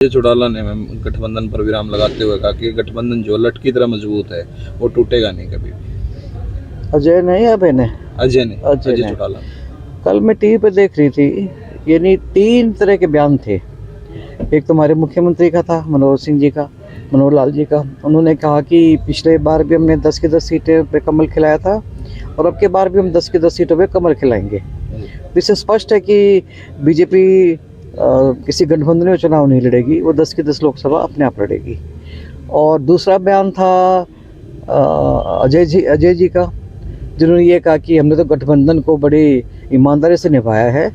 चौटाला ने गठबंधन पर विराम लगाते हुए कहा कि गठबंधन जो लट की तरह मजबूत है वो टूटेगा नहीं कभी भी। अजय नहीं अभय ने अजय चौटाला। कल मैं टीवी पे देख रही थी, यानी 3 तरह के बयान थे। एक तो हमारे मुख्यमंत्री का था, मनोहर लाल जी का। उन्होंने कहा कि पिछले बार भी हमने 10 की 10 सीटें पे कमल खिलाया था और अब के बार भी हम 10 की 10 सीटों पे कमल खिलाएंगे। इससे स्पष्ट है कि बीजेपी किसी गठबंधन में चुनाव नहीं लड़ेगी, वो 10 की 10 लोकसभा अपने आप लड़ेगी। और दूसरा बयान था अजय जी का, जिन्होंने ये कहा कि हमने तो गठबंधन को बड़ी ईमानदारी से निभाया है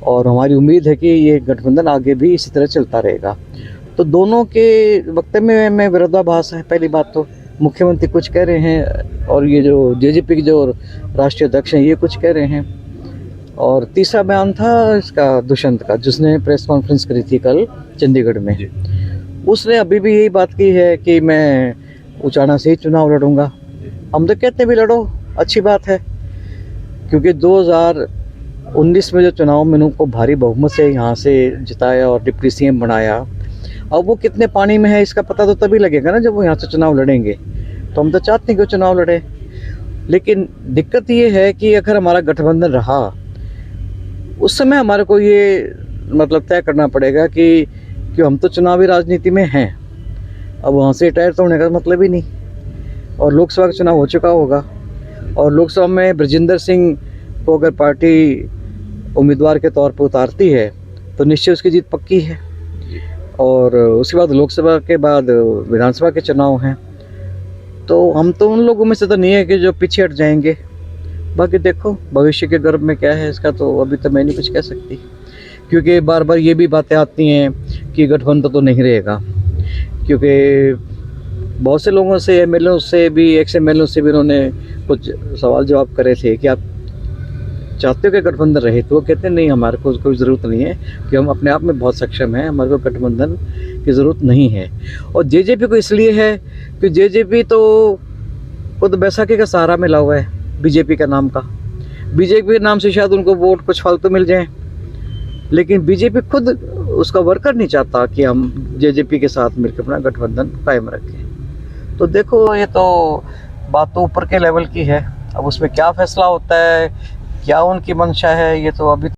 और हमारी उम्मीद है कि ये गठबंधन आगे भी इसी तरह चलता रहेगा। तो दोनों के वक्तव्य में विरोधाभास है। पहली बात तो मुख्यमंत्री कुछ कह रहे हैं और ये जो जेजेपी के जो राष्ट्रीय अध्यक्ष हैं ये कुछ कह रहे हैं। और तीसरा बयान था इसका दुष्यंत का, जिसने प्रेस कॉन्फ्रेंस करी थी कल चंडीगढ़ में। उसने अभी भी यही बात की है कि मैं उचाना से ही चुनाव लड़ूंगा। हम तो कहते भी लड़ो, अच्छी बात है, क्योंकि 2019 में जो चुनाव में उनको भारी बहुमत से यहाँ से जिताया और डिप्टी सीएम बनाया। अब वो कितने पानी में है इसका पता तो तभी लगेगा ना जब वो यहाँ से चुनाव लड़ेंगे। तो हम तो चाहते हैं कि वो चुनाव लड़े, लेकिन दिक्कत ये है कि अगर हमारा गठबंधन रहा उस समय हमारे को ये मतलब तय करना पड़ेगा कि हम तो चुनावी राजनीति में हैं, अब वहाँ से रिटायर तो होने का मतलब ही नहीं। और लोकसभा का चुनाव हो चुका होगा और लोकसभा में ब्रजेंद्र सिंह को अगर पार्टी उम्मीदवार के तौर पर उतारती है तो निश्चय उसकी जीत पक्की है। और उसके बाद लोकसभा के बाद विधानसभा के चुनाव हैं, तो हम तो उन लोगों में से तो नहीं है कि जो पीछे हट जाएंगे। बाकी देखो भविष्य के गर्भ में क्या है इसका तो अभी तो मैं नहीं कुछ कह सकती, क्योंकि बार बार ये भी बातें आती हैं कि गठबंधन तो नहीं रहेगा। क्योंकि बहुत से लोगों से, एमएलए से भी, एक्स एमएलए से भी उन्होंने कुछ सवाल जवाब करे थे कि आप चाहते हो कि गठबंधन रहे, तो वो कहते हैं नहीं, हमारे को कोई ज़रूरत नहीं है कि हम अपने आप में बहुत सक्षम हैं, हमारे को गठबंधन की ज़रूरत नहीं है। और जेजेपी को इसलिए है कि जेजेपी तो खुद बैसाखी का सहारा मिला हुआ है बीजेपी का नाम का। बीजेपी के नाम से शायद उनको वोट कुछ फालतू मिल जाए, लेकिन बीजेपी खुद उसका वर्कर नहीं चाहता कि हम जेजेपी के साथ मिलकर अपना गठबंधन कायम रखें। तो देखो ये तो बात तो ऊपर के लेवल की है, अब उसमें क्या फैसला होता है, क्या उनकी मंशा है, ये तो अभी